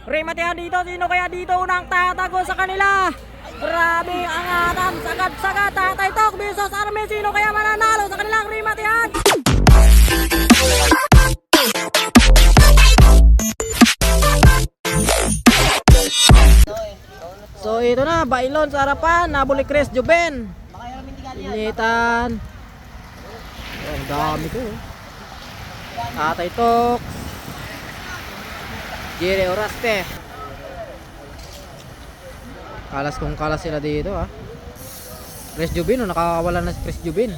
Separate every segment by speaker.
Speaker 1: Rimatihan dito. Sino kaya dito unang tatago sa kanila? Grabe ang angatan. Sagad-sagad. Tatay Tok versus Army. Sino kaya mananalo sa kanilang rimatihan? So ito na, Bailon sa harapan, nabuli Chris Juben. Initan. Oh, ang dami to. Tatay Tok. Jerry Oraste. Kalas kung kalas sila dito ha. Chris Juben, nakakawala na si Chris Juben.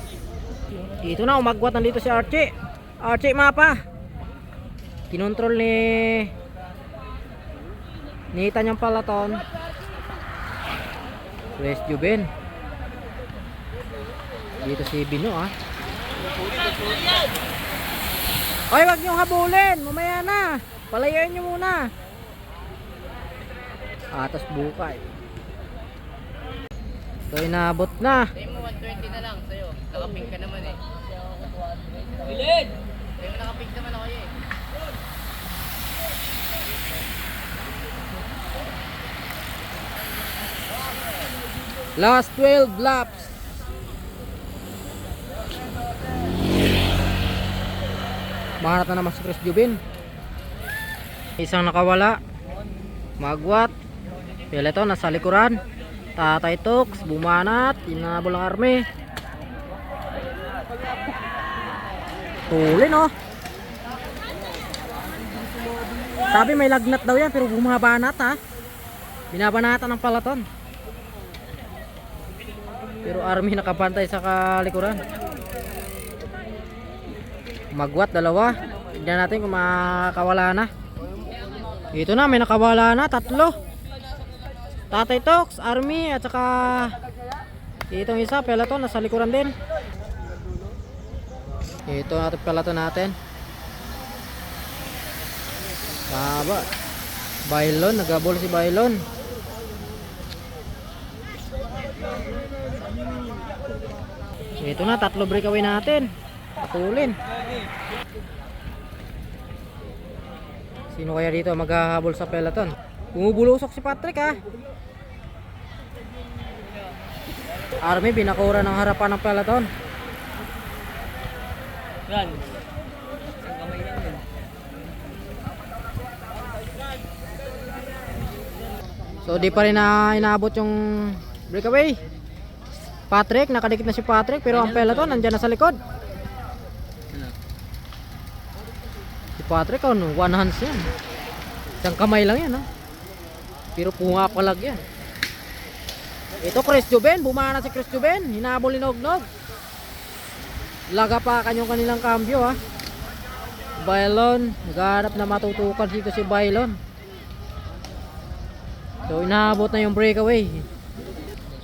Speaker 1: Dito na, umagwat nandito si Archie. Archie mapa. Kinontrol ni Ethan yung palaton. Chris Juben. Dito si Bino ah. Ay, wag nyo habulin. Mamaya na. Palayain nyo muna. Atas bukay. So inabot na.
Speaker 2: Sayo mo 120 na lang sa'yo. Nakapink ka naman eh. Bilid! Sayo mo nakapink naman ako eh.
Speaker 1: Last 12 laps. Mahanap na naman si Chris Juben. Isang nakawala. Magwat. Peleton nasa likuran. Tatay Toks bumanat. Tinabol ang Army. Huli no. Sabi may lagnat daw yan pero bumabanat ha. Binabanatan ng palaton. Pero Army nakapantay sa kalikuran. Magwat dalawa. Tignan natin kung makakawala na. Ito na, may nakawala na, tatlo. Tatay Toks, Army at saka itong isa, peloton nasa likuran din. Ito natin peloton natin. Baba. Bailon, nagabol si Bailon. Ito na, tatlo breakaway natin. Patulin. Sino kaya dito maghahabol sa peloton? Bumubulusok si Patrick ha. Army binakura ng harapan ng peloton.
Speaker 2: Yan. Ang kamay yan yun.
Speaker 1: So di pa rin na inaabot yung breakaway. Patrick, nakadikit na si Patrick pero ang peloton nandyan na sa likod. Si Patrick one hands yan. Isang kamay lang yan ha. Pero pumapalag yan. Ito Chris Juben, bumana si Chris Juben. Hinabol ni Nognog. Laga pa kanilang kambyo ha. Bailon, naghahanap na matutukan dito si Bailon. So inaabot na yung breakaway.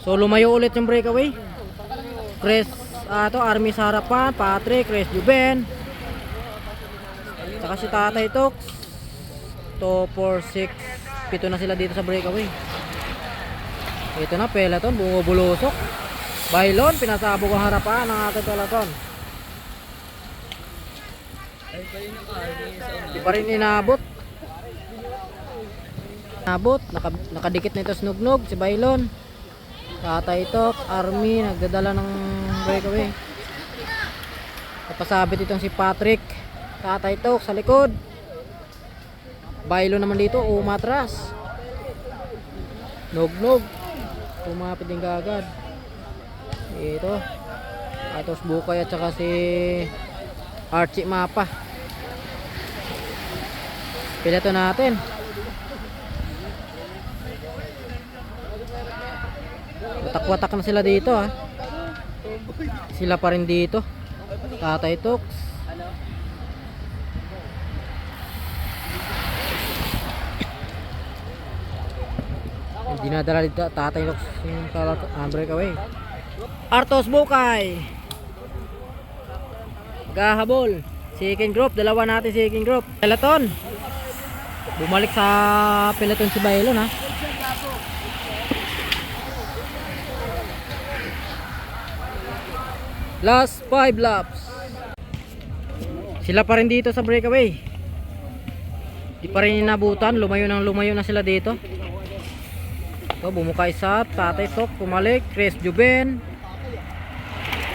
Speaker 1: So lumayo ulit yung breakaway. Chris, Army sa harapan, Patrick, Chris Juben. Saka si Tatay Toks. 2, 4, 6, 7 na sila dito sa breakaway. Ito na, peloton, bumubulusok. Bailon, pinasabog ang harapan ng ating peloton. Di pa rin inabot. Nakadikit na ito snugnog si Bailon. Tatay Tok, Army, nagdadala ng breakaway. Napasabit itong si Patrick. Tatay Tok sa likod. Bailon naman dito, umatras. Nugnog. Pumapit din kagad. Ito. Atos Bukay at saka si Archie Mapa. Pilato natin. Watak-watak na sila dito ha. Sila pa rin dito. Tatay Toks. Dinadala dito Tatay Toks yung breakaway. Artos Bukay. Gahabol. Second group, dalawa natin second group. Peloton. Bumalik sa peloton si Bailon ha. Last 5 laps. Sila pa rin dito sa breakaway. Di pa rin inabutan, lumayo na sila dito. So, bumuka isa, Tatay Tok, pumalik, Chris Juben.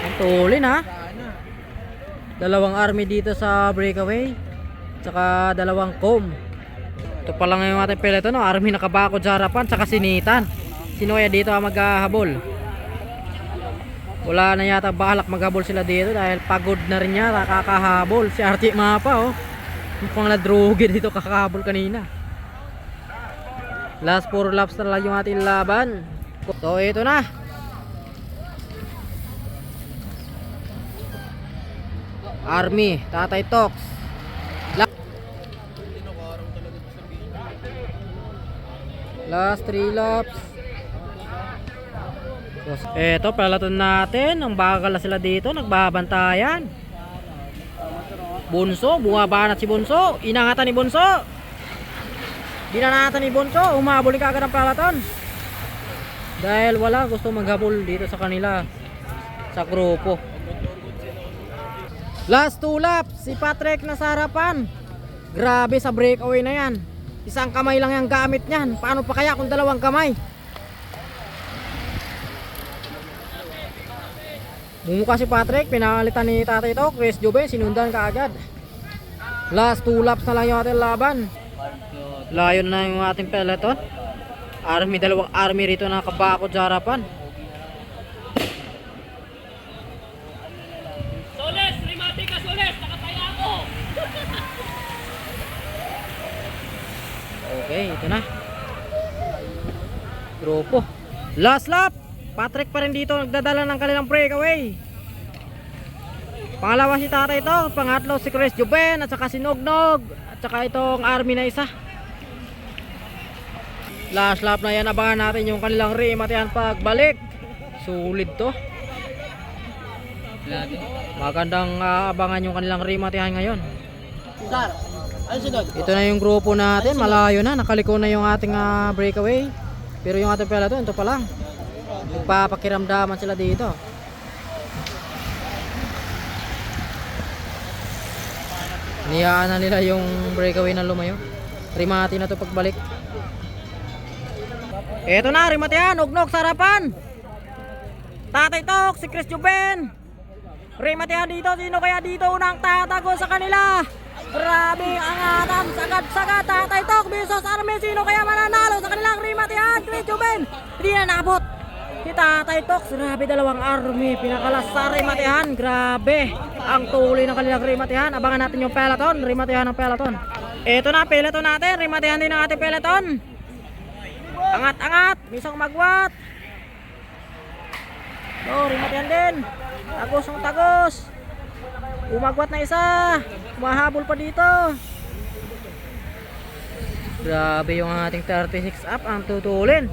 Speaker 1: Ang tulin ha. Dalawang army dito sa breakaway. Tsaka dalawang com. Ito pa lang yung ating peloton, no? Army nakabakod sa harapan, tsaka sinitan. Sino kaya dito ang maghahabol? Wala na yata balak maghabol sila dito dahil pagod na rin yata kakahabol. Si Archie Mapa oh. Mukhang nadrugi dito kakahabol kanina. Last 4 laps na lang yung ating laban. So ito na. Army, Tatay Toks. Last 3 laps. Eto, peloton natin. Ang bagal na sila dito. Nagbabantayan. Bunso, bumabanat si Bunso. Inangatan ni Bunso. Dinanatan ni Bunso. Umabuli ka agad ang peloton. Dahil wala gusto maghabol dito sa kanila. Sa grupo. Last 2 laps. Si Patrick nasa harapan. Grabe sa breakaway na yan. Isang kamay lang yung gamit niyan. Paano pa kaya kung dalawang kamay? Bumuka si Patrick, pinalitan ni Tatay Tok, Chris Juben, sinundan kaagad. Last 2 laps na lang yung ating laban. Layo na yung ating peloton. Dalawang army rito na nakabakod sa harapan.
Speaker 2: Soles, rimati ka Soles, nakataya ako.
Speaker 1: Okay, ito na. Grupo. Last lap. Patrick pa rin dito nagdadala ng kanilang breakaway. Pangalawa si Tatay ito, pangatlo si Chris Juben at saka si Nognog at saka itong army na isa. Last lap na yan, abangan natin yung kanilang rimatihan pagbalik. Sulit to. Magandang abangan yung kanilang rimatihan ngayon. Ito na yung grupo natin, malayo na, nakaliko na yung ating breakaway. Pero yung ating peloton, ito pa lang. Nagpapakiramdaman sila dito. Niyaan na nila yung breakaway na lumayo. Rimati na to pagbalik. Eto na, rimatihan, Nognog sa harapan. Tatay Tok, si Chris Juben. Rimatihan dito, sino kaya dito unang tatago sa kanila? Grabe ang atam, sagad-sagad. Tatay Tok, Bisos Army, sino kaya mananalo sa kanilang rimatihan? Chris Juben, hindi na nakabot. Si Tatay Tok, grabe dalawang army, pinakalas sa rimatihan. Grabe, ang tuloy ng kanilang rimatihan. Abangan natin yung peloton, rimatihan ng peloton. Ito na, peloton natin, rimatihan din ng ating peloton. Angat-angat, misong magwat. So, rimatihan din. Tagos ng tagos. Umagwat na isa. Umahabol pa dito. Grabe yung ating 36 up ang tutulin.